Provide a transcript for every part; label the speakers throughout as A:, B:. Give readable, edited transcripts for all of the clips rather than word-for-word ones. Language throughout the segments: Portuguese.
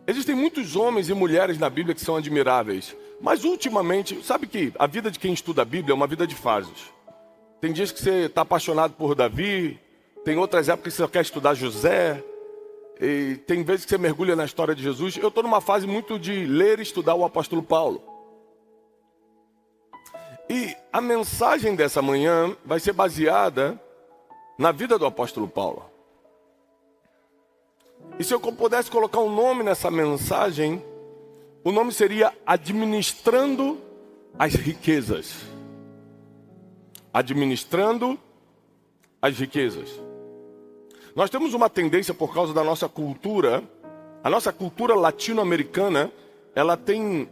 A: Existem muitos homens e mulheres na Bíblia que são admiráveis. Mas ultimamente, sabe que a vida de quem estuda a Bíblia é uma vida de fases. Tem dias que você está apaixonado por Davi, tem outras épocas que você quer estudar José, e tem vezes que você mergulha na história de Jesus. Eu estou numa fase muito de ler e estudar o apóstolo Paulo. E a mensagem dessa manhã vai ser baseada na vida do apóstolo Paulo. E se eu pudesse colocar um nome nessa mensagem, o nome seria Administrando as Riquezas. Administrando as riquezas. Nós temos uma tendência por causa da nossa cultura, a nossa cultura latino-americana, ela tem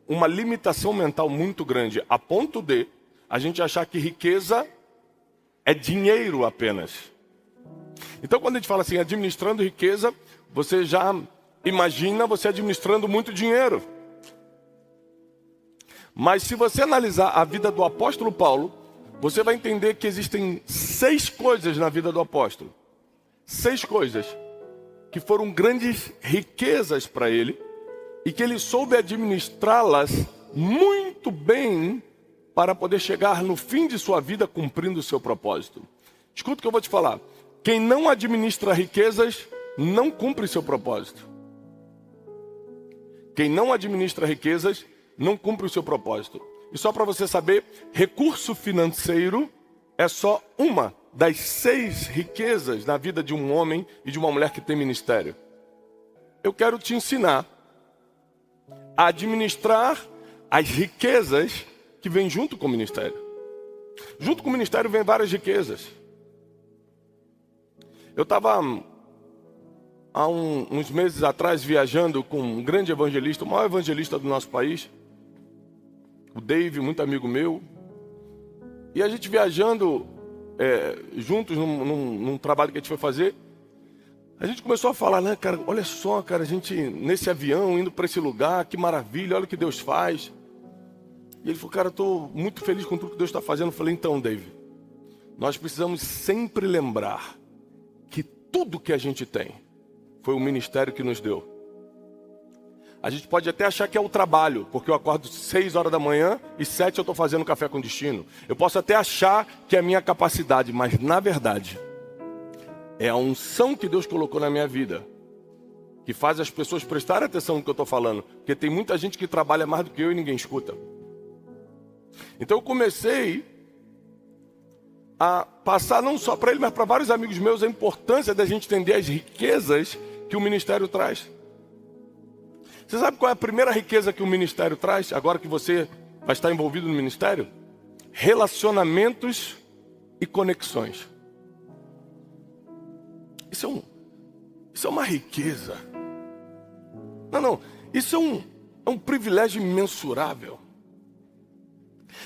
A: uma limitação mental muito grande, a ponto de a gente achar que riqueza é dinheiro apenas. Então quando a gente fala assim, administrando riqueza, você já imagina você administrando muito dinheiro. Mas se você analisar a vida do apóstolo Paulo, você vai entender que existem 6 coisas na vida do apóstolo. 6 coisas que foram grandes riquezas para ele e que ele soube administrá-las muito bem para poder chegar no fim de sua vida cumprindo o seu propósito. Escuta o que eu vou te falar. Quem não administra riquezas não cumpre seu propósito. Quem não administra riquezas não cumpre o seu propósito. E só para você saber, recurso financeiro é só uma das 6 riquezas na vida de um homem e de uma mulher que tem ministério. Eu quero te ensinar a administrar as riquezas que vêm junto com o ministério. Junto com o ministério vem várias riquezas. Eu estava há uns meses atrás viajando com um grande evangelista, o maior evangelista do nosso país, o Dave, muito amigo meu, e a gente viajando juntos num trabalho que a gente foi fazer, a gente começou a falar, né, cara, olha só, cara, a gente nesse avião, indo para esse lugar, que maravilha, olha o que Deus faz. E ele falou, cara, eu estou muito feliz com tudo que Deus está fazendo. Eu falei, então, Dave, nós precisamos sempre lembrar que tudo que a gente tem foi o ministério que nos deu. A gente pode até achar que é o trabalho, porque eu acordo 6 horas da manhã e 7 eu estou fazendo café com destino. Eu posso até achar que é a minha capacidade, mas na verdade é a unção que Deus colocou na minha vida que faz as pessoas prestarem atenção no que eu estou falando. Porque tem muita gente que trabalha mais do que eu e ninguém escuta. Então eu comecei a passar não só para ele, mas para vários amigos meus a importância da gente entender as riquezas que o ministério traz. Você sabe qual é a primeira riqueza que o ministério traz, agora que você vai estar envolvido no ministério? Relacionamentos e conexões. Isso é uma riqueza. Não, isso é um privilégio imensurável.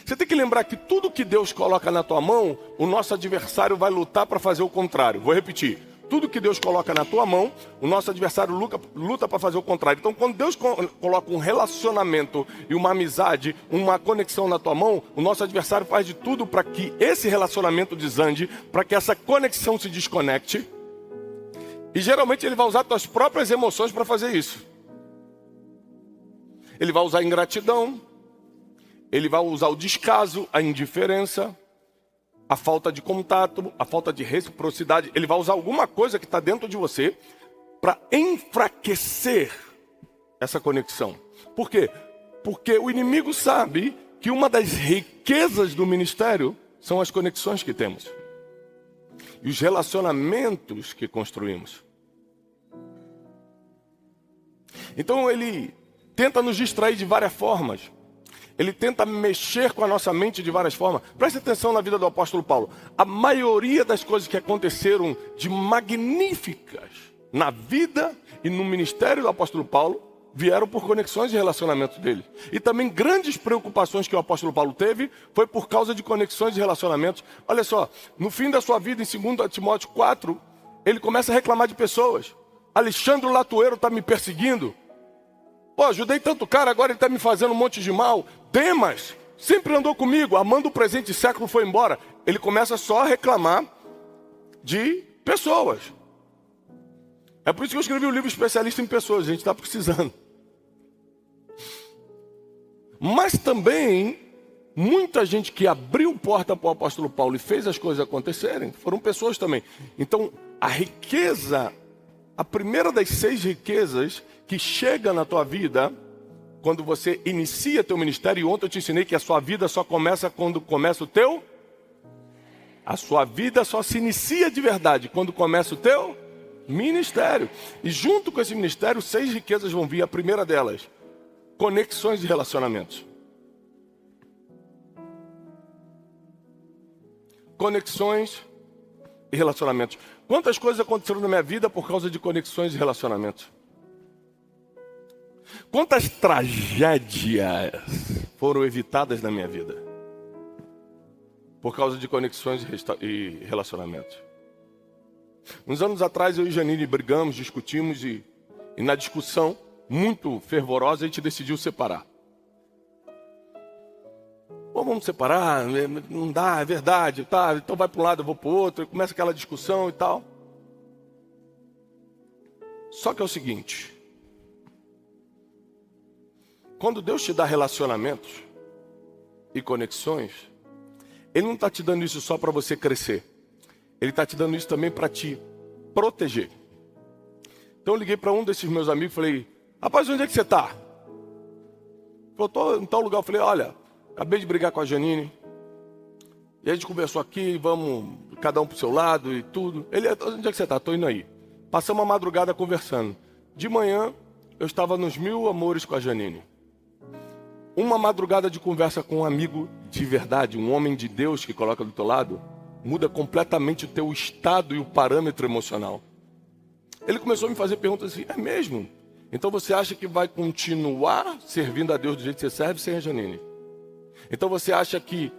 A: Você tem que lembrar que tudo que Deus coloca na tua mão, o nosso adversário vai lutar para fazer o contrário. Vou repetir. Tudo que Deus coloca na tua mão, o nosso adversário luta para fazer o contrário. Então, quando Deus coloca um relacionamento e uma amizade, uma conexão na tua mão, o nosso adversário faz de tudo para que esse relacionamento desande, para que essa conexão se desconecte. E geralmente ele vai usar tuas próprias emoções para fazer isso. Ele vai usar a ingratidão, ele vai usar o descaso, a indiferença, a falta de contato, a falta de reciprocidade. Ele vai usar alguma coisa que está dentro de você para enfraquecer essa conexão. Por quê? Porque o inimigo sabe que uma das riquezas do ministério são as conexões que temos. E os relacionamentos que construímos. Então ele tenta nos distrair de várias formas. Ele tenta mexer com a nossa mente de várias formas. Preste atenção na vida do apóstolo Paulo. A maioria das coisas que aconteceram de magníficas na vida e no ministério do apóstolo Paulo vieram por conexões e relacionamentos dele. E também grandes preocupações que o apóstolo Paulo teve foi por causa de conexões e relacionamentos. Olha só, no fim da sua vida, em 2 Timóteo 4, ele começa a reclamar de pessoas. Alexandre Latueiro está me perseguindo. Pô, ajudei tanto cara, agora ele está me fazendo um monte de mal. Demas sempre andou comigo, amando o presente século, foi embora. Ele começa só a reclamar de pessoas. É por isso que eu escrevi um livro especialista em pessoas, a gente está precisando. Mas também, muita gente que abriu porta para o apóstolo Paulo e fez as coisas acontecerem, foram pessoas também. Então, a riqueza, a primeira das 6 riquezas que chega na tua vida, quando você inicia teu ministério, e ontem eu te ensinei que a sua vida só começa quando começa o teu. A sua vida só se inicia de verdade quando começa o teu ministério. E junto com esse ministério, 6 riquezas vão vir. A primeira delas, conexões de relacionamentos. Conexões e relacionamentos. Quantas coisas aconteceram na minha vida por causa de conexões e relacionamentos? Quantas tragédias foram evitadas na minha vida por causa de conexões e relacionamentos? Uns anos atrás eu e Janine brigamos, discutimos e na discussão muito fervorosa a gente decidiu separar. Pô, vamos separar, não dá, é verdade, tá, então vai para um lado, eu vou para o outro, começa aquela discussão e tal. Só que é o seguinte, quando Deus te dá relacionamentos e conexões, Ele não está te dando isso só para você crescer. Ele está te dando isso também para te proteger. Então eu liguei para um desses meus amigos e falei, rapaz, onde é que você está? Eu estou em tal lugar. Eu falei, olha, acabei de brigar com a Janine. E a gente conversou aqui, vamos cada um para o seu lado e tudo. Ele, onde é que você está? Estou indo aí. Passamos a madrugada conversando. De manhã, eu estava nos 1000 amores com a Janine. Uma madrugada de conversa com um amigo de verdade, um homem de Deus que coloca do teu lado, muda completamente o teu estado e o parâmetro emocional. Ele começou a me fazer perguntas assim, é mesmo? Então você acha que vai continuar servindo a Deus do jeito que você serve sem a Janine? Então você acha que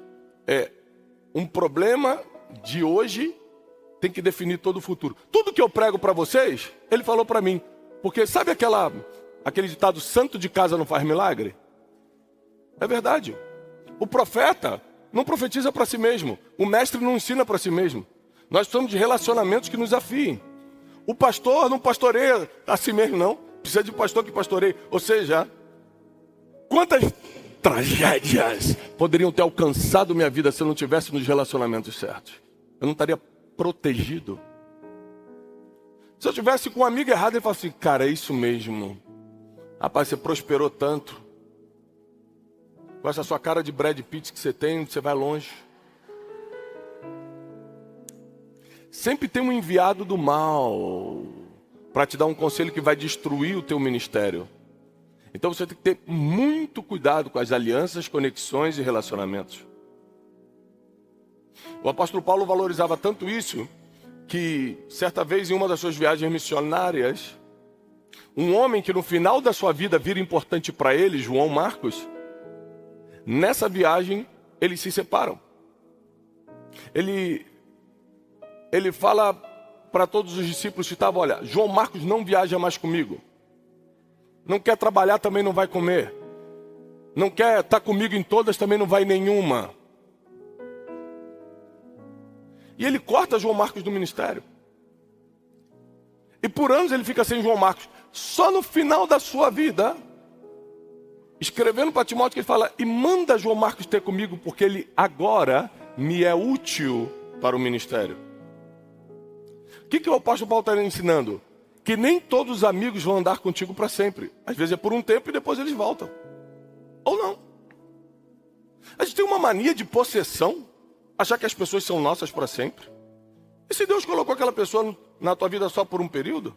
A: um problema de hoje tem que definir todo o futuro? Tudo que eu prego para vocês, ele falou para mim. Porque sabe aquele ditado, santo de casa não faz milagre? É verdade. O profeta não profetiza para si mesmo. O mestre não ensina para si mesmo. Nós precisamos de relacionamentos que nos afiem. O pastor não pastoreia a si mesmo, não. Precisa de pastor que pastoreie. Ou seja, quantas tragédias poderiam ter alcançado minha vida se eu não tivesse nos relacionamentos certos? Eu não estaria protegido. Se eu tivesse com um amigo errado, ele fala assim, cara, é isso mesmo. Rapaz, você prosperou tanto. Com essa sua cara de Brad Pitt que você tem, você vai longe. Sempre tem um enviado do mal para te dar um conselho que vai destruir o teu ministério. Então você tem que ter muito cuidado com as alianças, conexões e relacionamentos. O apóstolo Paulo valorizava tanto isso que certa vez em uma das suas viagens missionárias, um homem que no final da sua vida vira importante para ele, João Marcos, nessa viagem eles se separam. Ele fala para todos os discípulos que estavam, olha, João Marcos não viaja mais comigo. Não quer trabalhar, também não vai comer. Não quer estar comigo em todas, também não vai em nenhuma. E ele corta João Marcos do ministério. E por anos ele fica sem João Marcos. Só no final da sua vida, escrevendo para Timóteo, que ele fala, e manda João Marcos ter comigo, porque ele agora me é útil para o ministério. O que o apóstolo Paulo está ensinando? Que nem todos os amigos vão andar contigo para sempre. Às vezes é por um tempo e depois eles voltam. Ou não. A gente tem uma mania de possessão, achar que as pessoas são nossas para sempre. E se Deus colocou aquela pessoa na tua vida só por um período?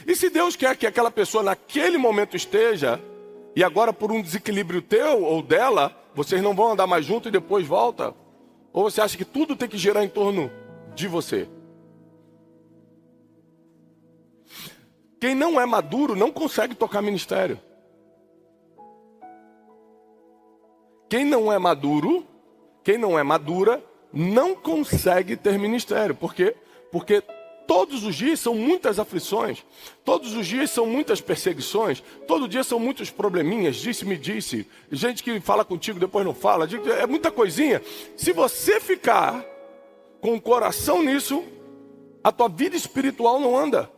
A: E se Deus quer que aquela pessoa naquele momento esteja, e agora por um desequilíbrio teu ou dela, vocês não vão andar mais juntos e depois volta? Ou você acha que tudo tem que girar em torno de você? Quem não é maduro não consegue tocar ministério. Quem não é maduro, quem não é madura, não consegue ter ministério. Por quê? Porque todos os dias são muitas aflições, todos os dias são muitas perseguições, todo dia são muitos probleminhas, disse-me disse, gente que fala contigo depois não fala, é muita coisinha. Se você ficar com o coração nisso, a tua vida espiritual não anda.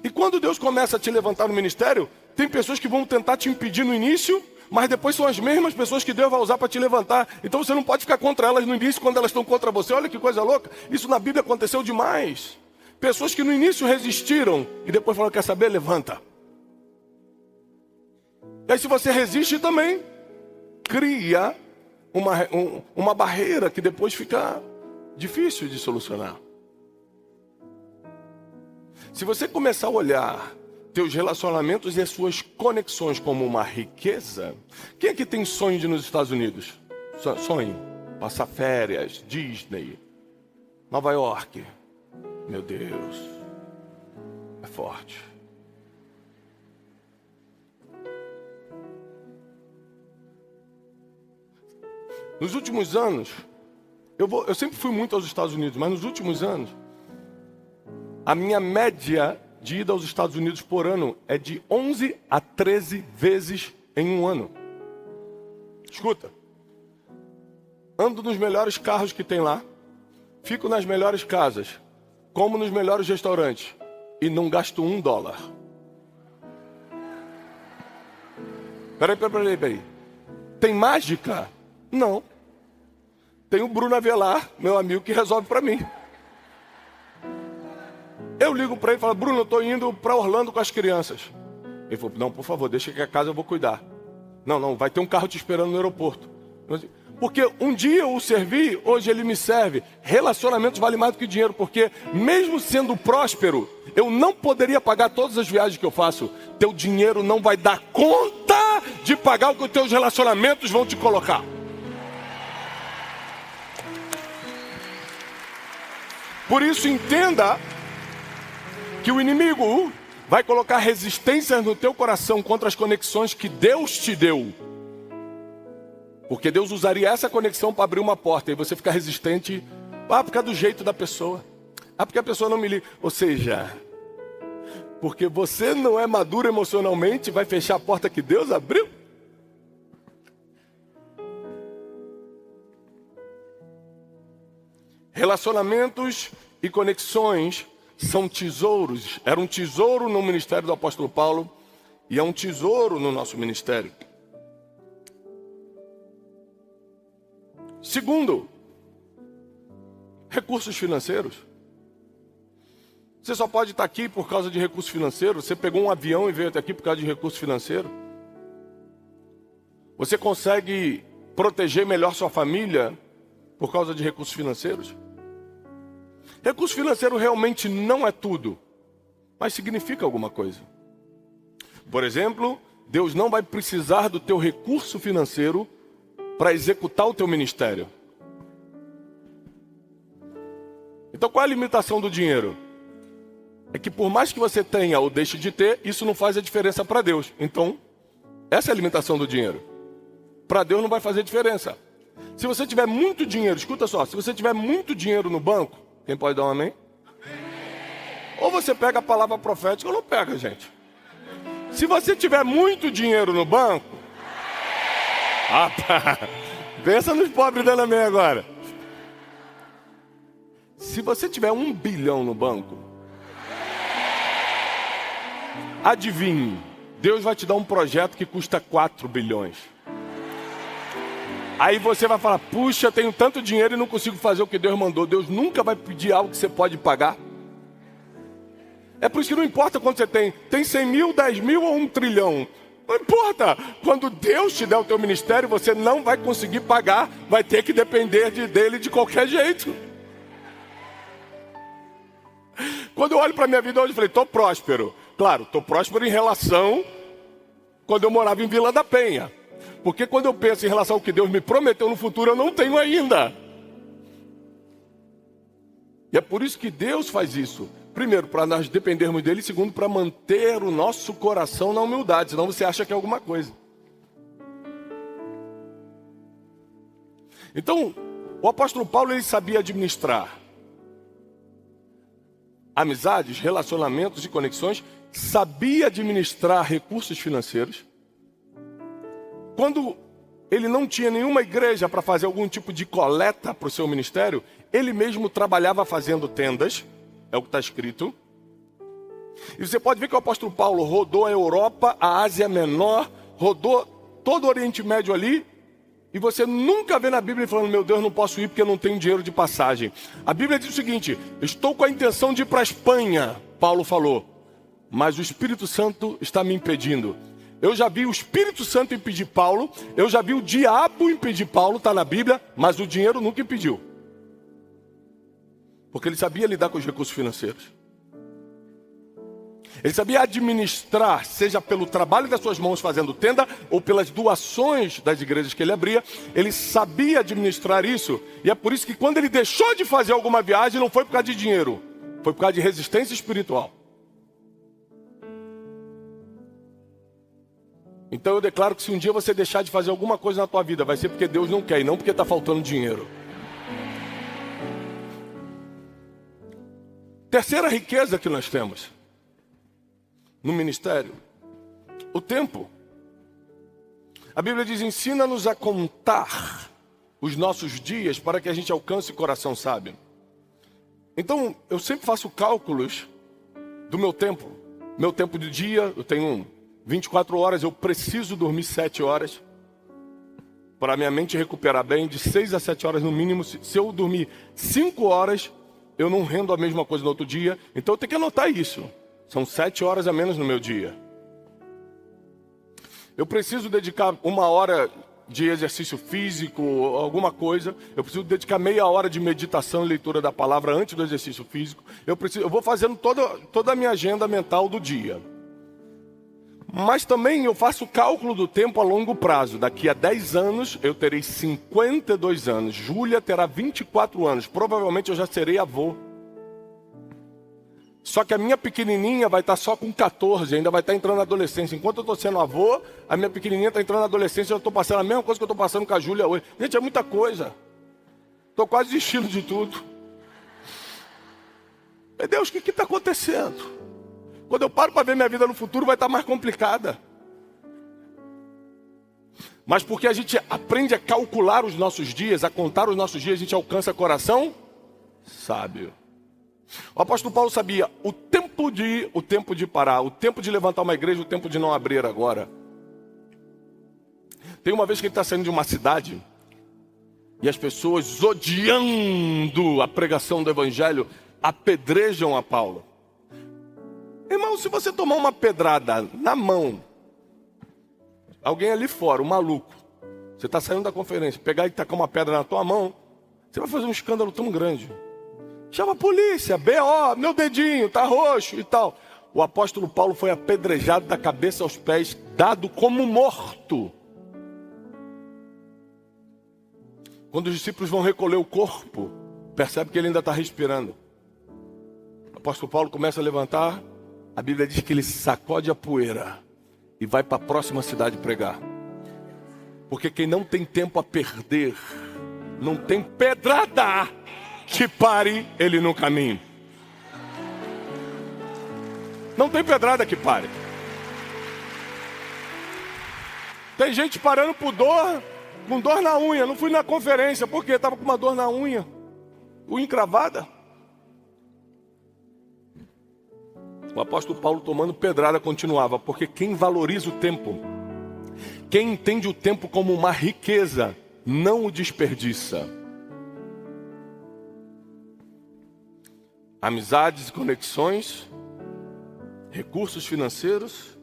A: E quando Deus começa a te levantar no ministério, tem pessoas que vão tentar te impedir no início, mas depois são as mesmas pessoas que Deus vai usar para te levantar. Então você não pode ficar contra elas no início quando elas estão contra você. Olha que coisa louca. Isso na Bíblia aconteceu demais. Pessoas que no início resistiram e depois falaram, quer saber? Levanta. E aí se você resiste também, cria uma barreira que depois fica difícil de solucionar. Se você começar a olhar teus relacionamentos e as suas conexões como uma riqueza, quem aqui tem sonho de ir nos Estados Unidos? Sonho? Passar férias, Disney, Nova York. Meu Deus, é forte. Nos últimos anos, eu sempre fui muito aos Estados Unidos, mas nos últimos anos, a minha média de ida aos Estados Unidos por ano é de 11 a 13 vezes em um ano. Escuta, ando nos melhores carros que tem lá, fico nas melhores casas, como nos melhores restaurantes e não gasto $1. Peraí. Tem mágica? Não. Tem o Bruno Avelar, meu amigo, que resolve para mim. Eu ligo para ele e falo, Bruno, eu estou indo para Orlando com as crianças. Ele falou, não, por favor, deixa que a casa eu vou cuidar. Não, vai ter um carro te esperando no aeroporto. Porque um dia eu o servi, hoje ele me serve. Relacionamentos vale mais do que dinheiro, porque mesmo sendo próspero, eu não poderia pagar todas as viagens que eu faço. Teu dinheiro não vai dar conta de pagar o que os teus relacionamentos vão te colocar. Por isso entenda que o inimigo vai colocar resistências no teu coração contra as conexões que Deus te deu. Porque Deus usaria essa conexão para abrir uma porta e você ficar resistente, por causa do jeito da pessoa. Porque a pessoa não me liga. Ou seja, porque você não é maduro emocionalmente, vai fechar a porta que Deus abriu? Relacionamentos e conexões são tesouros. Era um tesouro no ministério do apóstolo Paulo e é um tesouro no nosso ministério. Segundo, recursos financeiros. Você só pode estar aqui por causa de recurso financeiro. Você pegou um avião e veio até aqui por causa de recurso financeiro. Você consegue proteger melhor sua família por causa de recursos financeiros? Recurso financeiro realmente não é tudo, mas significa alguma coisa. Por exemplo, Deus não vai precisar do teu recurso financeiro para executar o teu ministério. Então qual é a limitação do dinheiro? É que por mais que você tenha ou deixe de ter, isso não faz a diferença para Deus. Então, essa é a limitação do dinheiro. Para Deus não vai fazer diferença. Se você tiver muito dinheiro, escuta só, se você tiver muito dinheiro no banco, quem pode dar um amém? Ou você pega a palavra profética ou não pega, gente. Se você tiver muito dinheiro no banco, pensa nos pobres dando amém agora. Se você tiver 1 bilhão no banco, adivinhe, Deus vai te dar um projeto que custa 4 bilhões. Aí você vai falar, puxa, tenho tanto dinheiro e não consigo fazer o que Deus mandou. Deus nunca vai pedir algo que você pode pagar. É por isso que não importa quanto você tem. Tem 100 mil, 10 mil ou 1 trilhão. Não importa. Quando Deus te der o teu ministério, você não vai conseguir pagar. Vai ter que depender dele de qualquer jeito. Quando eu olho para a minha vida hoje, eu falei, estou próspero. Claro, estou próspero em relação quando eu morava em Vila da Penha. Porque quando eu penso em relação ao que Deus me prometeu no futuro, eu não tenho ainda. E é por isso que Deus faz isso. Primeiro, para nós dependermos dele. Segundo, para manter o nosso coração na humildade. Senão você acha que é alguma coisa. Então, o apóstolo Paulo, ele sabia administrar amizades, relacionamentos e conexões. Sabia administrar recursos financeiros. Quando ele não tinha nenhuma igreja para fazer algum tipo de coleta para o seu ministério, ele mesmo trabalhava fazendo tendas, é o que está escrito. E você pode ver que o apóstolo Paulo rodou a Europa, a Ásia Menor, rodou todo o Oriente Médio ali, e você nunca vê na Bíblia falando, meu Deus, não posso ir porque eu não tenho dinheiro de passagem. A Bíblia diz o seguinte, estou com a intenção de ir para a Espanha, Paulo falou, mas o Espírito Santo está me impedindo. Eu já vi o Espírito Santo impedir Paulo, eu já vi o diabo impedir Paulo, está na Bíblia, mas o dinheiro nunca impediu. Porque ele sabia lidar com os recursos financeiros. Ele sabia administrar, seja pelo trabalho das suas mãos fazendo tenda, ou pelas doações das igrejas que ele abria. Ele sabia administrar isso, e é por isso que quando ele deixou de fazer alguma viagem, não foi por causa de dinheiro, foi por causa de resistência espiritual. Então eu declaro que se um dia você deixar de fazer alguma coisa na tua vida, vai ser porque Deus não quer, e não porque está faltando dinheiro. Terceira riqueza que nós temos no ministério, o tempo. A Bíblia diz, ensina-nos a contar os nossos dias para que a gente alcance o coração sábio. Então, eu sempre faço cálculos do meu tempo. Meu tempo de dia, eu tenho 24 horas, eu preciso dormir 7 horas para minha mente recuperar bem, de 6 a 7 horas no mínimo. Se eu dormir 5 horas, eu não rendo a mesma coisa no outro dia. Então eu tenho que anotar isso. São 7 horas a menos no meu dia. Eu preciso dedicar 1 hora de exercício físico, alguma coisa. Eu preciso dedicar meia hora de meditação e leitura da palavra antes do exercício físico. Eu vou fazendo toda a minha agenda mental do dia. Mas também eu faço cálculo do tempo a longo prazo. Daqui a 10 anos eu terei 52 anos. Júlia terá 24 anos. Provavelmente eu já serei avô. Só que a minha pequenininha vai estar só com 14, ainda vai estar entrando na adolescência. Enquanto eu estou sendo avô, a minha pequenininha está entrando na adolescência, eu estou passando a mesma coisa que eu estou passando com a Júlia hoje. Gente, é muita coisa. Estou quase desistindo de tudo. Meu Deus, o que está acontecendo? Quando eu paro para ver minha vida no futuro, vai estar mais complicada. Mas porque a gente aprende a calcular os nossos dias, a contar os nossos dias, a gente alcança coração sábio. O apóstolo Paulo sabia o tempo de ir, o tempo de parar, o tempo de levantar uma igreja, o tempo de não abrir agora. Tem uma vez que ele está saindo de uma cidade e as pessoas, odiando a pregação do evangelho, apedrejam a Paulo. Irmão, se você tomar uma pedrada na mão, alguém ali fora, um maluco, você está saindo da conferência, pegar e tacar uma pedra na tua mão, você vai fazer um escândalo tão grande. Chama a polícia, B.O., meu dedinho tá roxo e tal. O apóstolo Paulo foi apedrejado da cabeça aos pés, dado como morto. Quando os discípulos vão recolher o corpo, percebe que ele ainda está respirando. O apóstolo Paulo começa a levantar, a Bíblia diz que ele sacode a poeira e vai para a próxima cidade pregar. Porque quem não tem tempo a perder, não tem pedrada que pare ele no caminho. Não tem pedrada que pare. Tem gente parando por dor, com dor na unha. Não fui na conferência, porque estava com uma dor na unha. Unha encravada. O apóstolo Paulo, tomando pedrada, continuava. Porque quem valoriza o tempo, quem entende o tempo como uma riqueza, não o desperdiça. Amizades e conexões, recursos financeiros,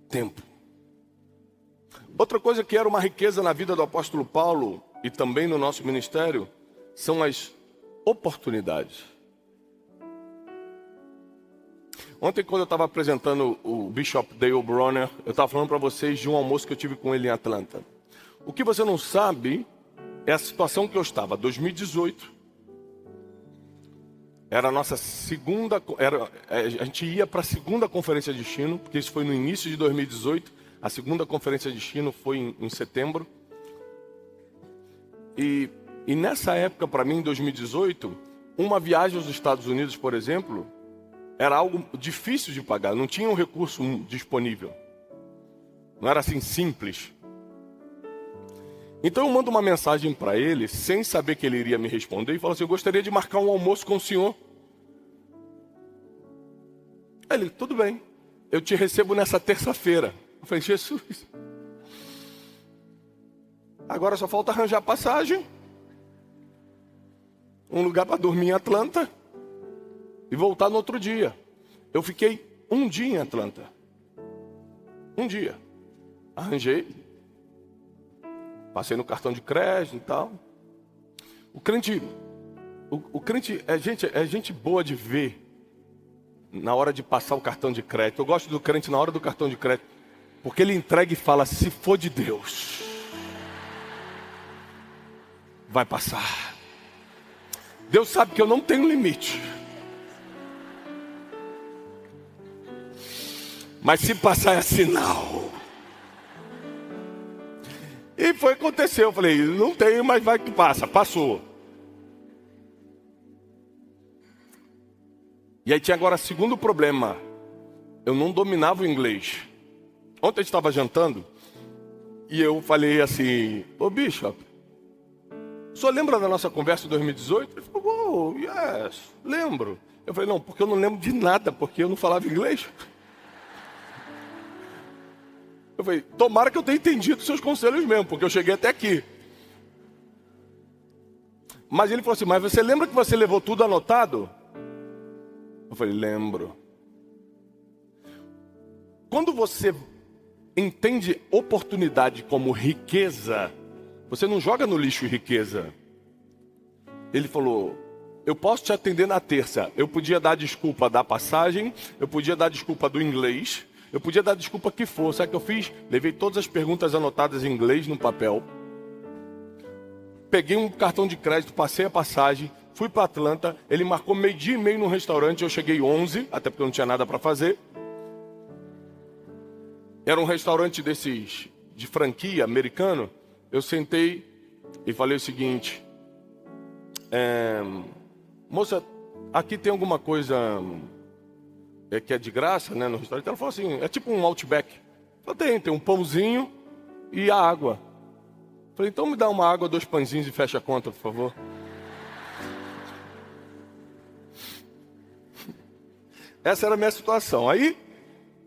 A: tempo. Outra coisa que era uma riqueza na vida do apóstolo Paulo e também no nosso ministério são as oportunidades. Ontem, quando eu estava apresentando o Bishop Dale Bronner, eu estava falando para vocês de um almoço que eu tive com ele em Atlanta. O que você não sabe é a situação que eu estava, 2018. Era a nossa segunda, a gente ia para a segunda conferência de destino, porque isso foi no início de 2018, a segunda conferência de destino foi em setembro. E nessa época, para mim, em 2018, uma viagem aos Estados Unidos, por exemplo, era algo difícil de pagar, não tinha um recurso disponível. Não era assim simples. Então eu mando uma mensagem para ele, sem saber que ele iria me responder, e falo assim: eu gostaria de marcar um almoço com o senhor. Aí ele: tudo bem, eu te recebo nessa terça-feira. Eu falei: Jesus, agora só falta arranjar passagem, um lugar para dormir em Atlanta e voltar no outro dia. Eu fiquei um dia em Atlanta. Um dia. Arranjei. Passei no cartão de crédito e tal. O crente é gente boa de ver na hora de passar o cartão de crédito. Eu gosto do crente na hora do cartão de crédito, porque ele entrega e fala: se for de Deus, vai passar. Deus sabe que eu não tenho limite, mas se passar é sinal. E foi o que aconteceu. Eu falei: não tenho, mas vai que passa. Passou. E aí tinha agora segundo problema. Eu não dominava o inglês. Ontem eu estava jantando e eu falei assim: ô Bishop, o senhor lembra da nossa conversa de 2018? Ele falou: oh, yes, lembro. Eu falei: não, porque eu não lembro de nada, porque eu não falava inglês. Eu falei: tomara que eu tenha entendido seus conselhos mesmo, porque eu cheguei até aqui. Mas ele falou assim: mas você lembra que você levou tudo anotado? Eu falei: lembro. Quando você entende oportunidade como riqueza, você não joga no lixo riqueza. Ele falou: eu posso te atender na terça. Eu podia dar desculpa da passagem, eu podia dar desculpa do inglês, eu podia dar desculpa que for. Sabe o que eu fiz? Levei todas as perguntas anotadas em inglês no papel. Peguei um cartão de crédito, passei a passagem, fui para Atlanta. Ele marcou 12:30 no restaurante, eu cheguei 11, até porque eu não tinha nada para fazer. Era um restaurante desses de franquia americano. Eu sentei e falei o seguinte: moça, aqui tem alguma coisa que é de graça, né, no restaurante? Ela falou assim: é tipo um Outback. Eu falei: tem um pãozinho e a água. Eu falei: então me dá uma água, 2 pãezinhos e fecha a conta, por favor. Essa era a minha situação. Aí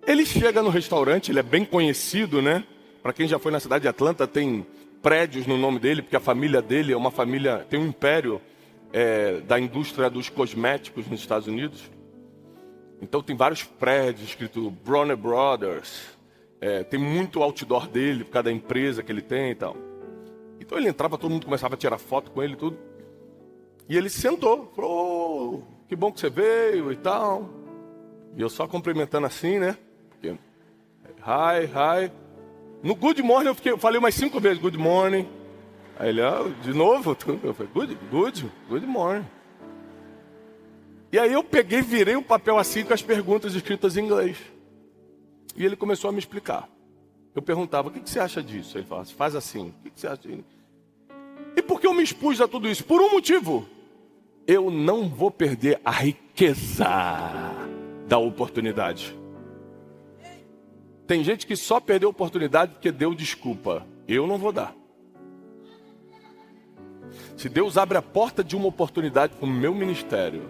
A: ele chega no restaurante, ele é bem conhecido, né? Para quem já foi na cidade de Atlanta, tem prédios no nome dele, porque a família dele é uma família, tem um império da indústria dos cosméticos nos Estados Unidos. Então tem vários prédios escrito Bronner Brothers, tem muito outdoor dele, por causa da empresa que ele tem e tal. Então ele entrava, todo mundo começava a tirar foto com ele e tudo. E ele sentou, falou: oh, que bom que você veio e tal. E eu só cumprimentando assim, né? Porque, hi. No good morning eu falei umas 5 vezes good morning. Aí ele: de novo? Eu falei: good morning. E aí eu peguei, virei o papel assim com as perguntas escritas em inglês. E ele começou a me explicar. Eu perguntava: o que você acha disso? Ele falava: faz assim. O que você acha disso? E por que eu me expus a tudo isso? Por um motivo: eu não vou perder a riqueza da oportunidade. Tem gente que só perdeu a oportunidade porque deu desculpa. Eu não vou dar. Se Deus abre a porta de uma oportunidade para o meu ministério,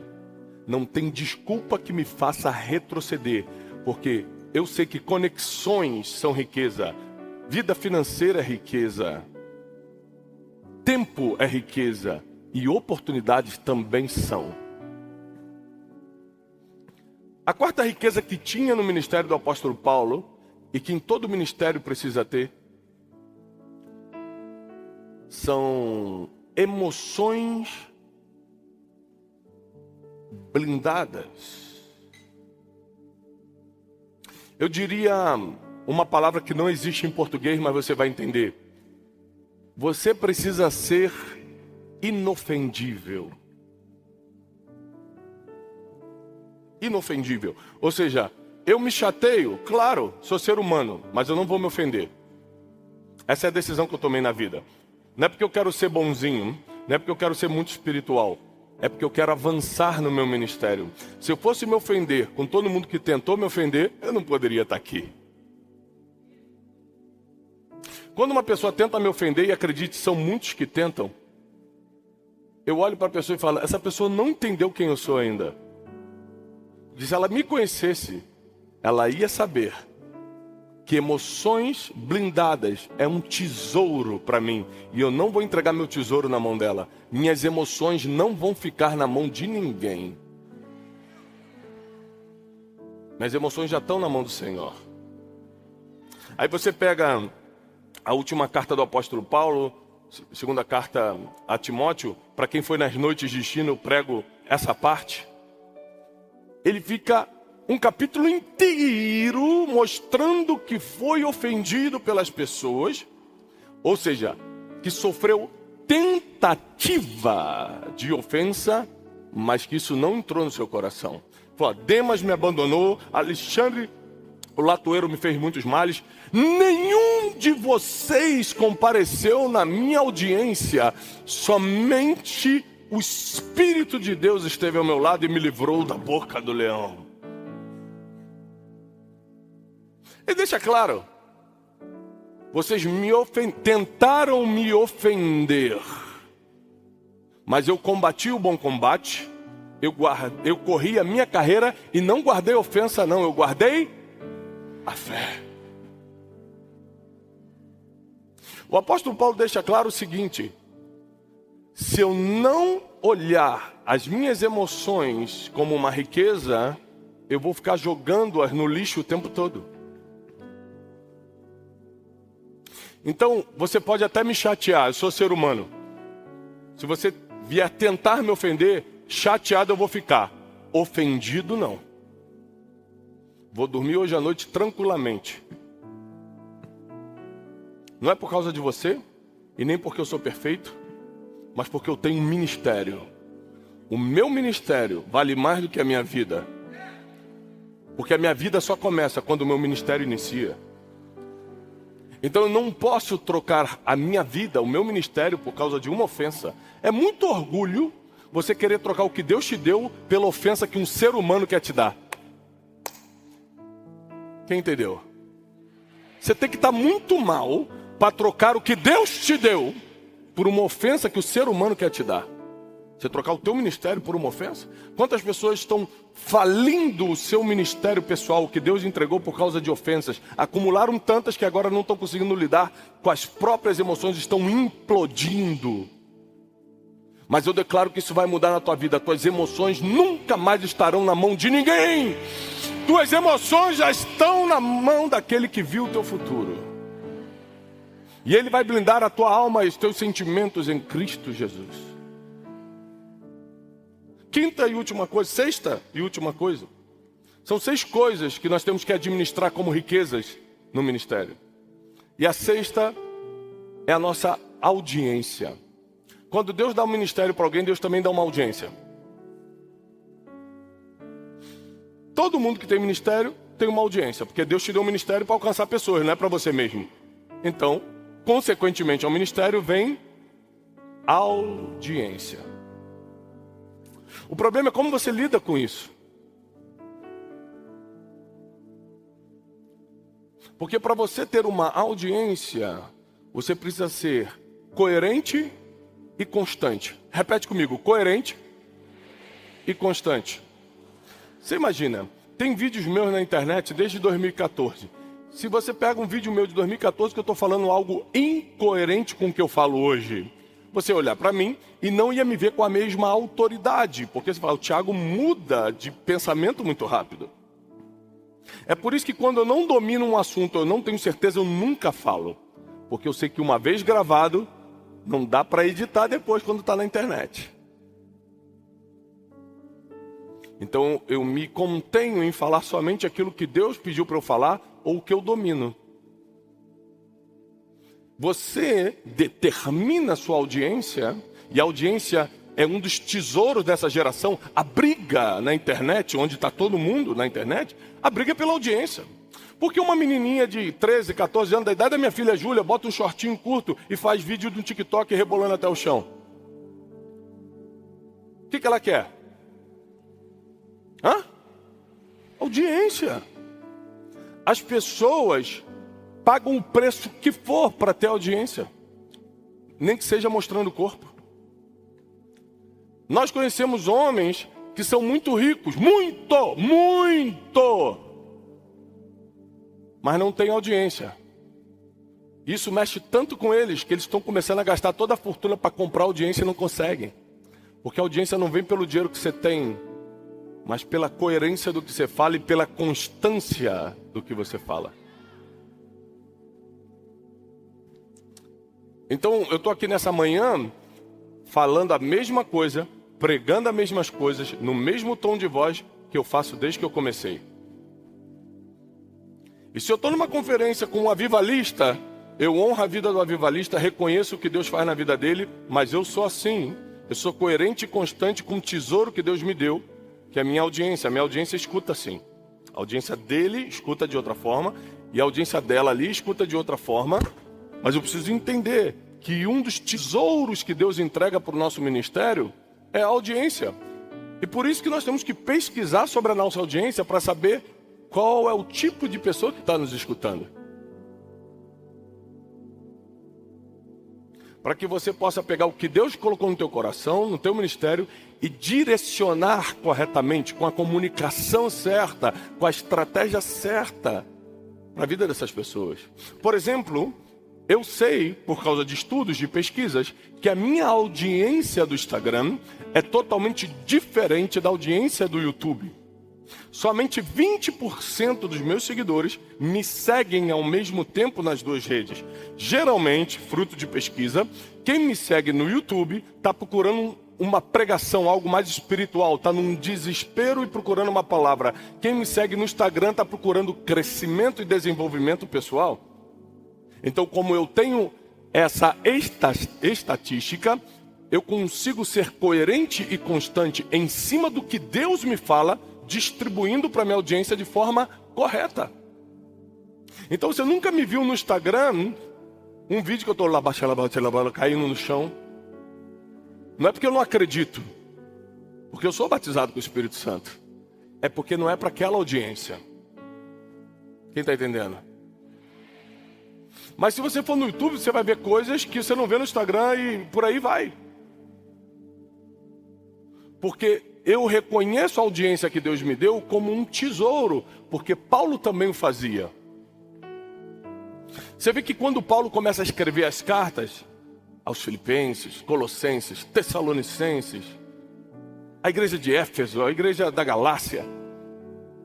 A: não tem desculpa que me faça retroceder, porque eu sei que conexões são riqueza, vida financeira é riqueza, tempo é riqueza e oportunidades também são. A quarta riqueza que tinha no ministério do apóstolo Paulo, e que em todo ministério precisa ter, são emoções blindadas. Eu diria uma palavra que não existe em português, mas você vai entender. Você precisa ser inofendível. Inofendível. Ou seja, eu me chateio, claro, sou ser humano, mas eu não vou me ofender. Essa é a decisão que eu tomei na vida. Não é porque eu quero ser bonzinho, não é porque eu quero ser muito espiritual. É porque eu quero avançar no meu ministério. Se eu fosse me ofender com todo mundo que tentou me ofender, eu não poderia estar aqui. Quando uma pessoa tenta me ofender, e acredite, são muitos que tentam, eu olho para a pessoa e falo, essa pessoa não entendeu quem eu sou ainda. Se ela me conhecesse, ela ia saber que emoções blindadas é um tesouro para mim. E eu não vou entregar meu tesouro na mão dela. Minhas emoções não vão ficar na mão de ninguém. Minhas emoções já estão na mão do Senhor. Aí você pega a última carta do apóstolo Paulo, segunda carta a Timóteo. Para quem foi nas noites de destino, eu prego essa parte. Ele fica um capítulo inteiro mostrando que foi ofendido pelas pessoas, ou seja, que sofreu tentativa de ofensa, mas que isso não entrou no seu coração. Falou, Demas me abandonou, Alexandre, o latoeiro, me fez muitos males, nenhum de vocês compareceu na minha audiência, somente o Espírito de Deus esteve ao meu lado e me livrou da boca do leão. E deixa claro, vocês tentaram me ofender, mas eu combati o bom combate, eu corri a minha carreira e não guardei ofensa não, eu guardei a fé. O apóstolo Paulo deixa claro o seguinte, se eu não olhar as minhas emoções como uma riqueza, eu vou ficar jogando-as no lixo o tempo todo. Então, você pode até me chatear, eu sou ser humano. Se você vier tentar me ofender, chateado eu vou ficar. Ofendido, não. Vou dormir hoje à noite tranquilamente. Não é por causa de você, e nem porque eu sou perfeito, mas porque eu tenho um ministério. O meu ministério vale mais do que a minha vida. Porque a minha vida só começa quando o meu ministério inicia. Então eu não posso trocar a minha vida, o meu ministério, por causa de uma ofensa. É muito orgulho você querer trocar o que Deus te deu pela ofensa que um ser humano quer te dar. Quem entendeu? Você tem que estar muito mal para trocar o que Deus te deu por uma ofensa que o ser humano quer te dar. Você trocar o teu ministério por uma ofensa? Quantas pessoas estão falindo o seu ministério pessoal, que Deus entregou por causa de ofensas? Acumularam tantas que agora não estão conseguindo lidar com as próprias emoções, estão implodindo. Mas eu declaro que isso vai mudar na tua vida. Tuas emoções nunca mais estarão na mão de ninguém. Tuas emoções já estão na mão daquele que viu o teu futuro. E Ele vai blindar a tua alma e os teus sentimentos em Cristo Jesus. Quinta e última coisa, sexta e última coisa. São 6 coisas que nós temos que administrar como riquezas no ministério. E a sexta é a nossa audiência. Quando Deus dá um ministério para alguém, Deus também dá uma audiência. Todo mundo que tem ministério tem uma audiência, porque Deus te deu um ministério para alcançar pessoas, não é para você mesmo. Então, consequentemente ao ministério vem audiência. O problema é como você lida com isso. Porque para você ter uma audiência, você precisa ser coerente e constante. Repete comigo, coerente e constante. Você imagina, tem vídeos meus na internet desde 2014. Se você pega um vídeo meu de 2014 que eu estou falando algo incoerente com o que eu falo hoje, você olhar para mim e não ia me ver com a mesma autoridade. Porque você fala, o Thiago muda de pensamento muito rápido. É por isso que quando eu não domino um assunto, eu não tenho certeza, eu nunca falo. Porque eu sei que uma vez gravado, não dá para editar depois quando está na internet. Então eu me contenho em falar somente aquilo que Deus pediu para eu falar ou o que eu domino. Você determina a sua audiência, e a audiência é um dos tesouros dessa geração. A briga na internet, onde está todo mundo na internet, a briga é pela audiência. Porque uma menininha de 13, 14 anos, da idade da minha filha Júlia, bota um shortinho curto e faz vídeo do TikTok rebolando até o chão. O que ela quer? Audiência. As pessoas pagam o preço que for para ter audiência, nem que seja mostrando o corpo. Nós conhecemos homens que são muito ricos, muito, mas não têm audiência. Isso mexe tanto com eles que eles estão começando a gastar toda a fortuna para comprar audiência e não conseguem. Porque a audiência não vem pelo dinheiro que você tem, mas pela coerência do que você fala e pela constância do que você fala. Então, eu estou aqui nessa manhã falando a mesma coisa, pregando as mesmas coisas, no mesmo tom de voz que eu faço desde que eu comecei. E se eu estou numa conferência com um avivalista, eu honro a vida do avivalista, reconheço o que Deus faz na vida dele, mas eu sou assim, eu sou coerente e constante com o tesouro que Deus me deu, que é a minha audiência. A minha audiência escuta assim. A audiência dele escuta de outra forma, e a audiência dela ali escuta de outra forma. Mas eu preciso entender que um dos tesouros que Deus entrega para o nosso ministério é a audiência. E por isso que nós temos que pesquisar sobre a nossa audiência para saber qual é o tipo de pessoa que está nos escutando. Para que você possa pegar o que Deus colocou no teu coração, no teu ministério, e direcionar corretamente, com a comunicação certa, com a estratégia certa, para a vida dessas pessoas. Por exemplo, eu sei, por causa de estudos, de pesquisas, que a minha audiência do Instagram é totalmente diferente da audiência do YouTube. Somente 20% dos meus seguidores me seguem ao mesmo tempo nas duas redes. Geralmente, fruto de pesquisa, quem me segue no YouTube está procurando uma pregação, algo mais espiritual, está num desespero e procurando uma palavra. Quem me segue no Instagram está procurando crescimento e desenvolvimento pessoal. Então, como eu tenho essa estatística, eu consigo ser coerente e constante em cima do que Deus me fala, distribuindo para minha audiência de forma correta. Então, você nunca me viu no Instagram um vídeo que eu estou lá caindo no chão. Não é porque eu não acredito, porque eu sou batizado com o Espírito Santo. É porque não é para aquela audiência. Quem está entendendo? Mas se você for no YouTube, você vai ver coisas que você não vê no Instagram e por aí vai. Porque eu reconheço a audiência que Deus me deu como um tesouro, porque Paulo também o fazia. Você vê que quando Paulo começa a escrever as cartas aos Filipenses, Colossenses, Tessalonicenses, a igreja de Éfeso, a igreja da Galácia,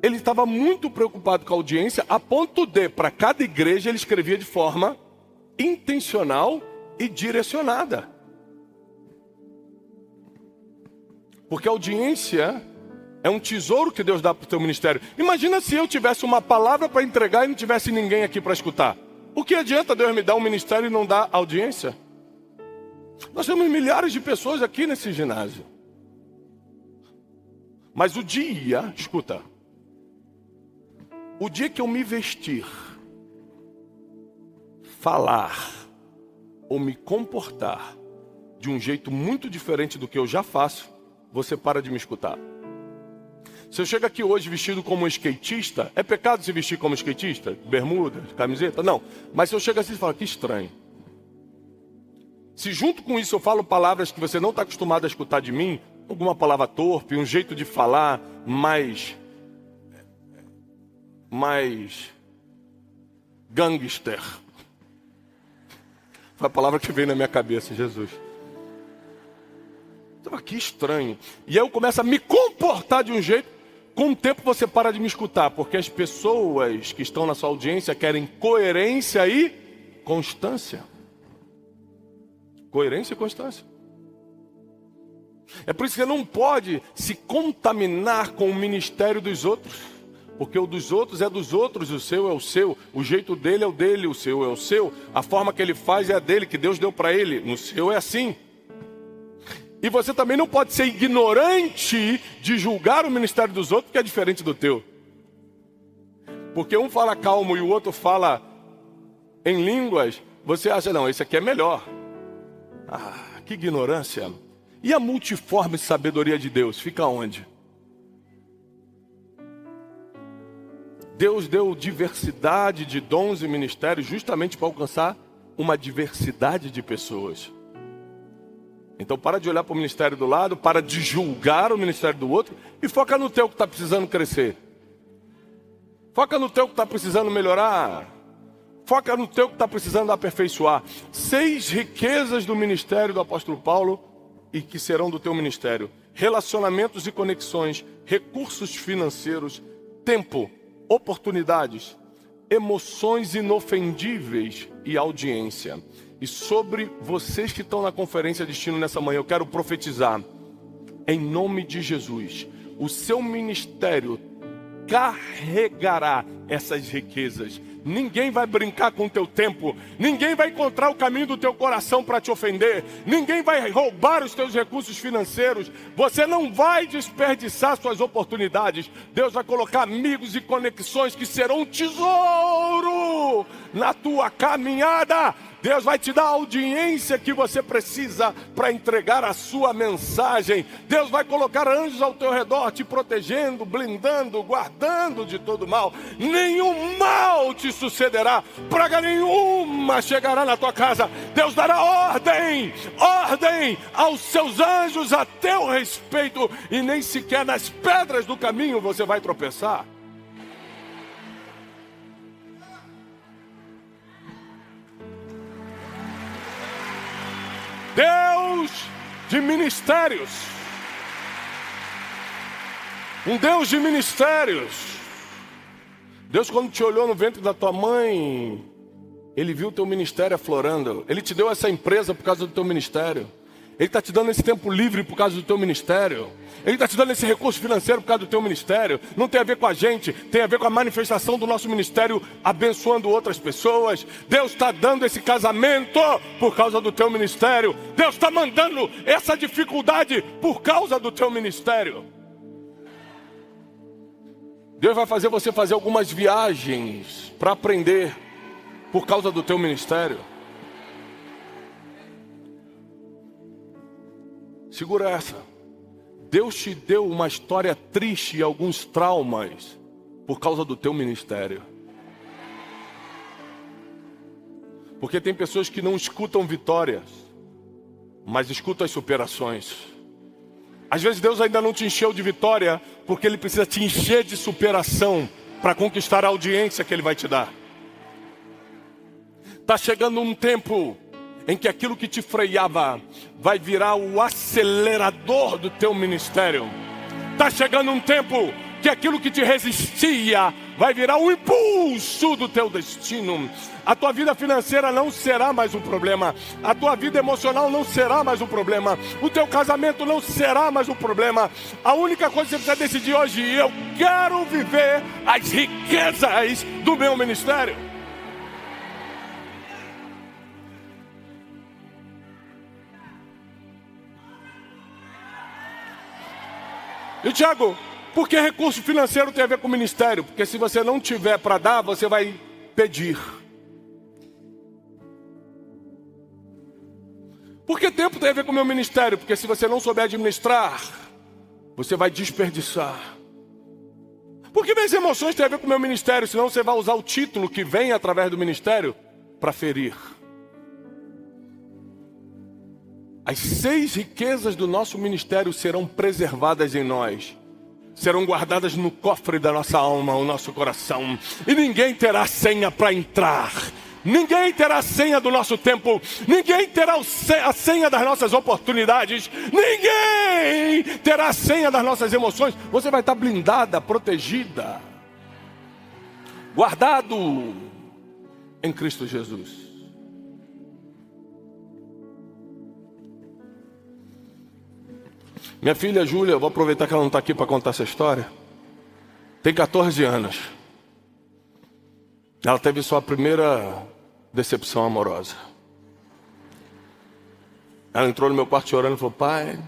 A: ele estava muito preocupado com a audiência, a ponto de, para cada igreja, ele escrevia de forma intencional e direcionada. Porque a audiência é um tesouro que Deus dá para o teu ministério. Imagina se eu tivesse uma palavra para entregar e não tivesse ninguém aqui para escutar. O que adianta Deus me dar um ministério e não dar audiência? Nós temos milhares de pessoas aqui nesse ginásio. Mas o dia, escuta, o dia que eu me vestir, falar ou me comportar de um jeito muito diferente do que eu já faço, você para de me escutar. Se eu chego aqui hoje vestido como um skatista, é pecado se vestir como skatista? Bermuda, camiseta? Não. Mas se eu chego assim e falo, que estranho. Se junto com isso eu falo palavras que você não está acostumado a escutar de mim, alguma palavra torpe, um jeito de falar mais gangster. Foi a palavra que veio na minha cabeça, Jesus. Então, que estranho. E aí eu começo a me comportar de um jeito, com o tempo você para de me escutar, porque as pessoas que estão na sua audiência querem coerência e constância. Coerência e constância. É por isso que você não pode se contaminar com o ministério dos outros. Porque o dos outros é dos outros, o seu é o seu. O jeito dele é o dele, o seu é o seu. A forma que ele faz é a dele, que Deus deu para ele. No seu é assim. E você também não pode ser ignorante de julgar o ministério dos outros, que é diferente do teu. Porque um fala calmo e o outro fala em línguas, você acha, não, esse aqui é melhor. Ah, que ignorância. E a multiforme sabedoria de Deus, fica onde? Deus deu diversidade de dons e ministérios justamente para alcançar uma diversidade de pessoas. Então para de olhar para o ministério do lado, para de julgar o ministério do outro e foca no teu que está precisando crescer. Foca no teu que está precisando melhorar. Foca no teu que está precisando aperfeiçoar. 6 riquezas do ministério do apóstolo Paulo e que serão do teu ministério: relacionamentos e conexões, recursos financeiros, tempo, oportunidades, emoções inofendíveis e audiência. E sobre vocês que estão na Conferência Destino nessa manhã, eu quero profetizar, em nome de Jesus, o seu ministério carregará essas riquezas. Ninguém vai brincar com o teu tempo. Ninguém vai encontrar o caminho do teu coração para te ofender. Ninguém vai roubar os teus recursos financeiros. Você não vai desperdiçar suas oportunidades. Deus vai colocar amigos e conexões que serão um tesouro na tua caminhada. Deus vai te dar a audiência que você precisa para entregar a sua mensagem. Deus vai colocar anjos ao teu redor, te protegendo, blindando, guardando de todo mal. Nenhum mal te sucederá, praga nenhuma chegará na tua casa. Deus dará ordem aos seus anjos a teu respeito, e nem sequer nas pedras do caminho você vai tropeçar. Deus de ministérios. Um Deus de ministérios. Deus, quando te olhou no ventre da tua mãe, Ele viu o teu ministério aflorando. Ele te deu essa empresa por causa do teu ministério. Ele está te dando esse tempo livre por causa do teu ministério. Ele está te dando esse recurso financeiro por causa do teu ministério. Não tem a ver com a gente, tem a ver com a manifestação do nosso ministério abençoando outras pessoas. Deus está dando esse casamento por causa do teu ministério. Deus está mandando essa dificuldade por causa do teu ministério. Deus vai fazer você fazer algumas viagens para aprender por causa do teu ministério. Segura essa. Deus te deu uma história triste e alguns traumas por causa do teu ministério. Porque tem pessoas que não escutam vitórias, mas escutam as superações. Às vezes Deus ainda não te encheu de vitória, porque Ele precisa te encher de superação para conquistar a audiência que Ele vai te dar. Está chegando um tempo em que aquilo que te freava vai virar o acelerador do teu ministério. Está chegando um tempo que aquilo que te resistia vai virar o impulso do teu destino. A tua vida financeira não será mais um problema. A tua vida emocional não será mais um problema. O teu casamento não será mais um problema. A única coisa que você precisa decidir hoje: eu quero viver as riquezas do meu ministério. E Tiago, por que recurso financeiro tem a ver com o ministério? Porque se você não tiver para dar, você vai pedir. Por que tempo tem a ver com o meu ministério? Porque se você não souber administrar, você vai desperdiçar. Por que minhas emoções têm a ver com o meu ministério? Senão você vai usar o título que vem através do ministério para ferir. As 6 riquezas do nosso ministério serão preservadas em nós. Serão guardadas no cofre da nossa alma, o nosso coração. E ninguém terá senha para entrar. Ninguém terá a senha do nosso tempo. Ninguém terá a senha das nossas oportunidades. Ninguém terá a senha das nossas emoções. Você vai estar blindada, protegida, guardado em Cristo Jesus. Minha filha Júlia, eu vou aproveitar que ela não está aqui para contar essa história. Tem 14 anos. Ela teve sua primeira decepção amorosa. Ela entrou no meu quarto chorando e falou: pai,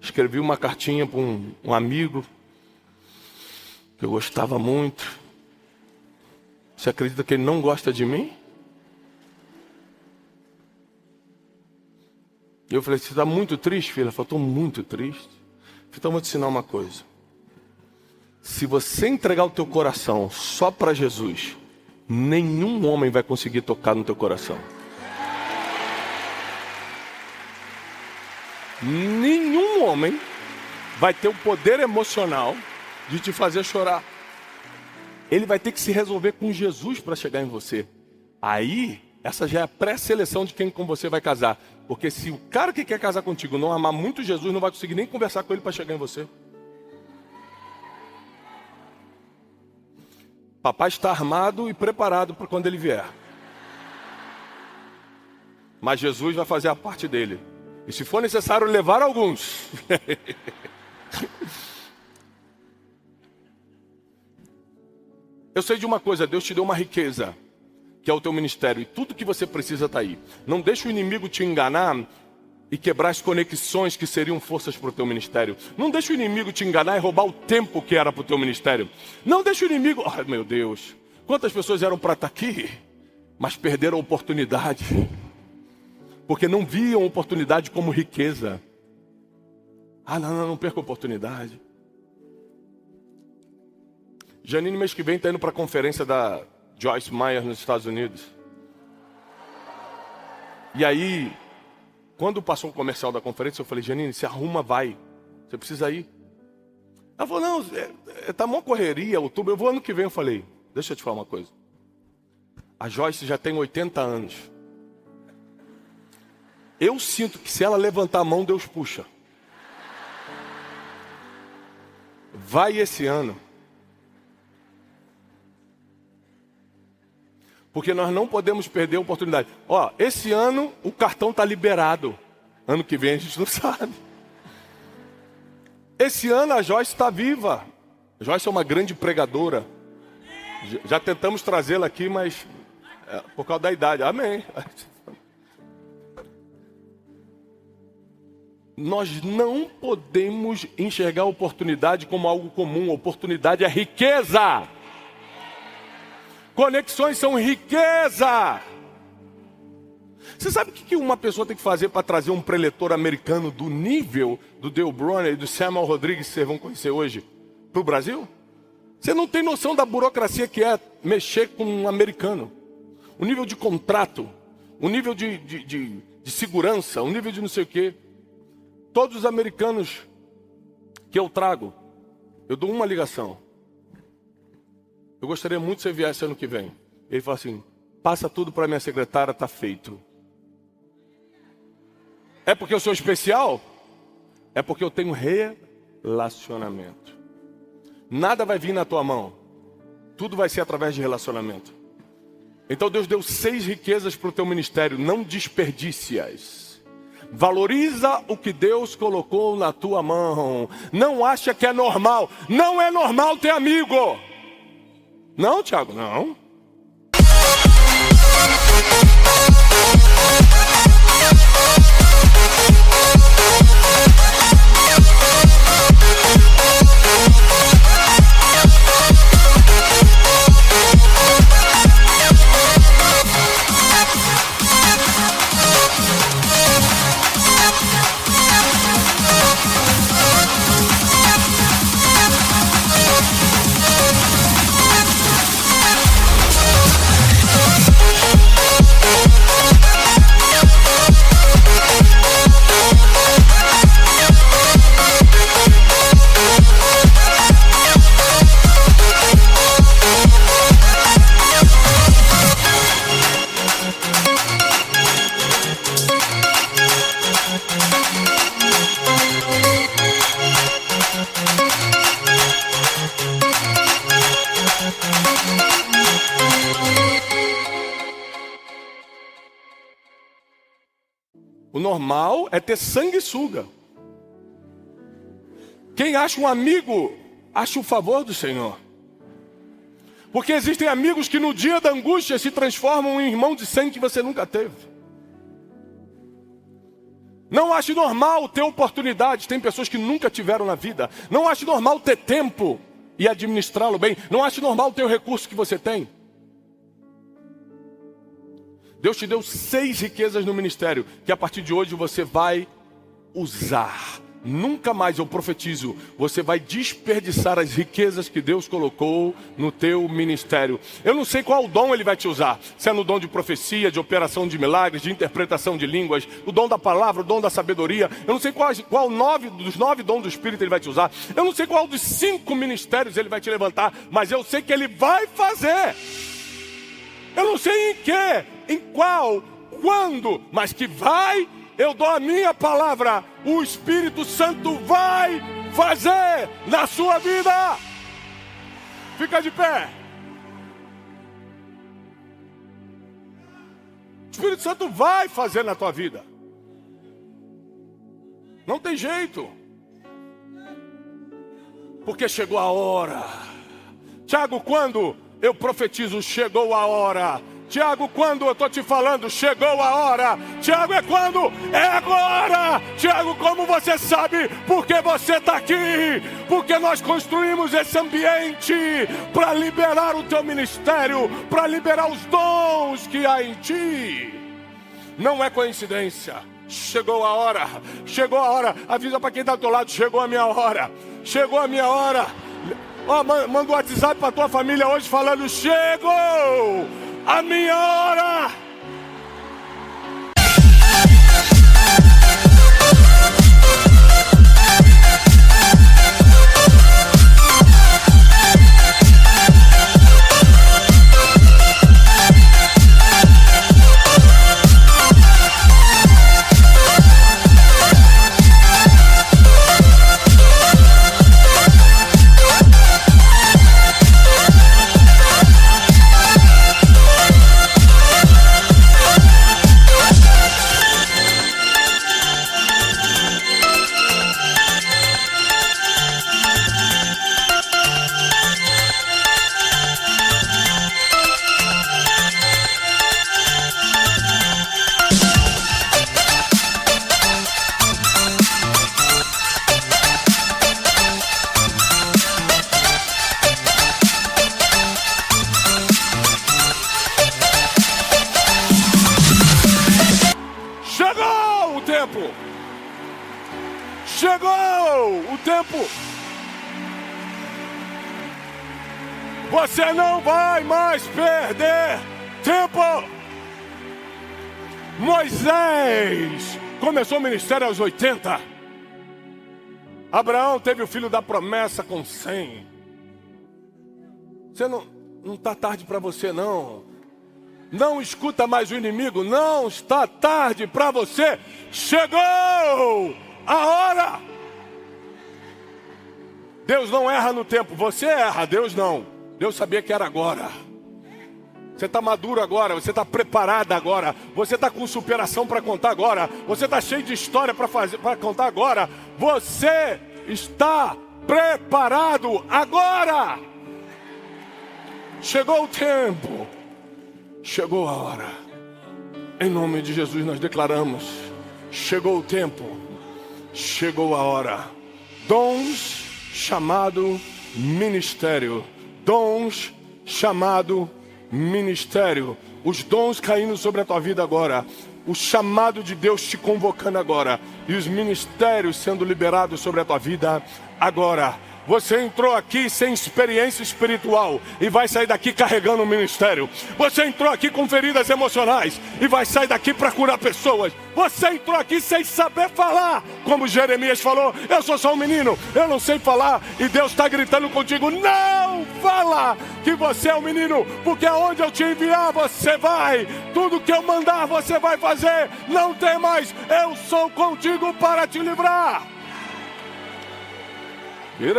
A: escrevi uma cartinha para um amigo que eu gostava muito. Você acredita que ele não gosta de mim? Eu falei: você está muito triste, filha? Ela falou: estou muito triste. Eu falei: então vou te ensinar uma coisa. Se você entregar o teu coração só para Jesus, nenhum homem vai conseguir tocar no teu coração. Nenhum homem vai ter o poder emocional de te fazer chorar. Ele vai ter que se resolver com Jesus para chegar em você. Aí, essa já é a pré-seleção de quem com você vai casar. Porque se o cara que quer casar contigo não amar muito Jesus, não vai conseguir nem conversar com ele para chegar em você. Papai está armado e preparado para quando ele vier. Mas Jesus vai fazer a parte dele. E se for necessário levar alguns. Eu sei de uma coisa, Deus te deu uma riqueza, que é o teu ministério. E tudo que você precisa está aí. Não deixa o inimigo te enganar e quebrar as conexões que seriam forças para o teu ministério. Não deixa o inimigo te enganar e roubar o tempo que era para o teu ministério. Não deixa o inimigo... Ai, meu Deus. Quantas pessoas eram para estar aqui, mas perderam a oportunidade. Porque não viam a oportunidade como riqueza. Ah, não perca a oportunidade. Janine, mês que vem, está indo para a conferência da Joyce Meyer nos Estados Unidos. E aí, quando passou o comercial da conferência, eu falei, Janine, se arruma, vai. Você precisa ir. Ela falou, não, tá uma correria, outubro, eu vou ano que vem. Eu falei, deixa eu te falar uma coisa. A Joyce já tem 80 anos. Eu sinto que se ela levantar a mão, Deus puxa. Vai esse ano. Porque nós não podemos perder a oportunidade. Ó, esse ano o cartão está liberado. Ano que vem a gente não sabe. Esse ano a Joyce está viva. A Joyce é uma grande pregadora. Já tentamos trazê-la aqui, mas por causa da idade. Amém. Nós não podemos enxergar a oportunidade como algo comum. A oportunidade é riqueza. Conexões são riqueza. Você sabe o que uma pessoa tem que fazer para trazer um preletor americano do nível do Dale Bronner e do Samuel Rodrigues, que vocês vão conhecer hoje, para o Brasil? Você não tem noção da burocracia que é mexer com um americano. O nível de contrato, o nível de segurança, o nível de não sei o quê. Todos os americanos que eu trago, eu dou uma ligação. Eu gostaria muito que você viesse ano que vem. Ele fala assim, passa tudo para minha secretária, está feito. É porque eu sou especial? É porque eu tenho relacionamento. Nada vai vir na tua mão. Tudo vai ser através de relacionamento. Então Deus deu 6 riquezas para o teu ministério. Não desperdice-as. Valoriza o que Deus colocou na tua mão. Não acha que é normal. Não é normal ter amigo. Não, Thiago, não. O normal é ter sanguessuga. Quem acha um amigo, acha o favor do Senhor. Porque existem amigos que no dia da angústia se transformam em irmão de sangue que você nunca teve. Não ache normal ter oportunidades. Tem pessoas que nunca tiveram na vida. Não ache normal ter tempo e administrá-lo bem. Não ache normal ter o recurso que você tem. Deus te deu 6 riquezas no ministério, que a partir de hoje você vai usar. Nunca mais, eu profetizo, você vai desperdiçar as riquezas que Deus colocou no teu ministério. Eu não sei qual dom Ele vai te usar. Se é no dom de profecia, de operação de milagres, de interpretação de línguas, o dom da palavra, o dom da sabedoria. Eu não sei qual dos 9 dons do Espírito Ele vai te usar. Eu não sei qual dos 5 ministérios Ele vai te levantar. Mas eu sei que Ele vai fazer. Eu não sei em que, em qual, quando, mas que vai. Eu dou a minha palavra, o Espírito Santo vai fazer na sua vida. Fica de pé. O Espírito Santo vai fazer na tua vida. Não tem jeito. Porque chegou a hora. Tiago, quando eu profetizo, chegou a hora. Tiago, quando eu estou te falando, chegou a hora. Tiago, é quando? É agora. Tiago, como você sabe? Porque você está aqui. Porque nós construímos esse ambiente para liberar o teu ministério, para liberar os dons que há em ti. Não é coincidência. Chegou a hora. Chegou a hora. Avisa para quem está do teu lado, chegou a minha hora. Chegou a minha hora. Manda um WhatsApp para tua família hoje falando, chegou a minha hora! Chegou o tempo. Você não vai mais perder tempo. Moisés começou o ministério aos 80. Abraão teve o filho da promessa com 100. Você não está tarde para você não. Não escuta mais o inimigo. Não está tarde para você. Chegou a hora. Deus não erra no tempo. Você erra, Deus não. Deus sabia que era agora. Você está maduro agora, você está preparado agora, você está com superação para contar agora, você está cheio de história para contar agora, você está preparado agora. Chegou o tempo, chegou a hora. Em nome de Jesus nós declaramos: chegou o tempo, chegou a hora. Dons chamado ministério, dons chamado ministério, os dons caindo sobre a tua vida agora, o chamado de Deus te convocando agora, e os ministérios sendo liberados sobre a tua vida agora. Você entrou aqui sem experiência espiritual e vai sair daqui carregando o ministério. Você entrou aqui com feridas emocionais e vai sair daqui para curar pessoas. Você entrou aqui sem saber falar, como Jeremias falou: eu sou só um menino, eu não sei falar. E Deus está gritando contigo: não fala que você é um menino, porque aonde eu te enviar você vai. Tudo que eu mandar você vai fazer. Não tem mais, eu sou contigo para te livrar. Eu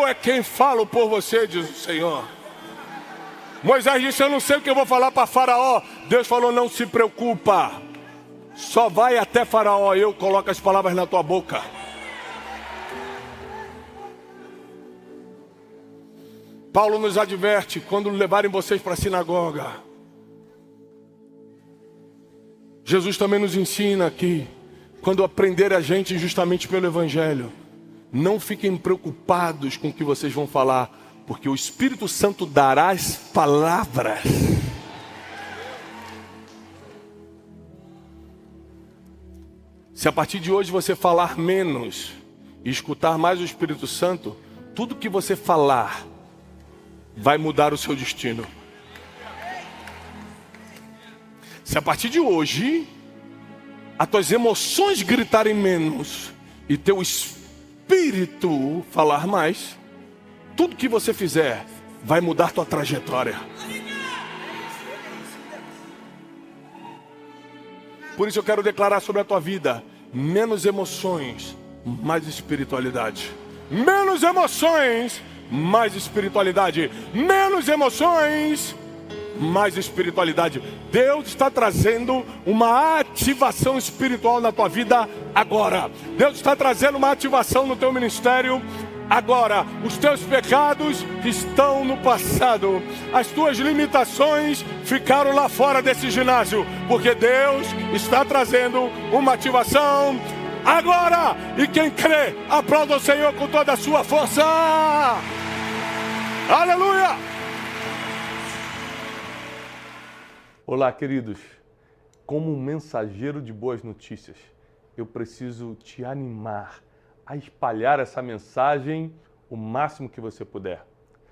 A: é quem falo por você, diz o Senhor. Moisés disse: eu não sei o que eu vou falar para Faraó. Deus falou: não se preocupa, só vai até Faraó, eu coloco as palavras na tua boca. Paulo nos adverte: quando levarem vocês para a sinagoga. Jesus também nos ensina aqui, quando aprender a gente justamente pelo Evangelho, não fiquem preocupados com o que vocês vão falar, porque o Espírito Santo dará as palavras. Se a partir de hoje você falar menos e escutar mais o Espírito Santo, tudo que você falar vai mudar o seu destino. Se a partir de hoje as tuas emoções gritarem menos e teu espírito falar mais, tudo que você fizer vai mudar tua trajetória. Por isso eu quero declarar sobre a tua vida: menos emoções, mais espiritualidade. Menos emoções, mais espiritualidade. Menos emoções, mais espiritualidade. Deus está trazendo uma ativação espiritual na tua vida agora. Deus está trazendo uma ativação no teu ministério agora. Os teus pecados estão no passado. As tuas limitações ficaram lá fora desse ginásio, porque Deus está trazendo uma ativação agora. E quem crê, aplauda o Senhor com toda a sua força. Aleluia!
B: Olá, queridos. Como um mensageiro de boas notícias, eu preciso te animar a espalhar essa mensagem o máximo que você puder.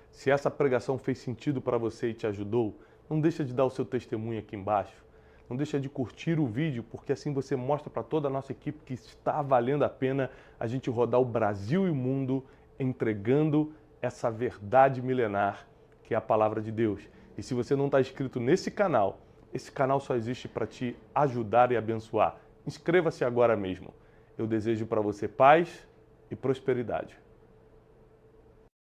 B: Se essa pregação fez sentido para você e te ajudou, não deixa de dar o seu testemunho aqui embaixo. Não deixa de curtir o vídeo, porque assim você mostra para toda a nossa equipe que está valendo a pena a gente rodar o Brasil e o mundo entregando essa verdade milenar que é a palavra de Deus. E se você não está inscrito nesse canal, esse canal só existe para te ajudar e abençoar. Inscreva-se agora mesmo. Eu desejo para você paz e prosperidade.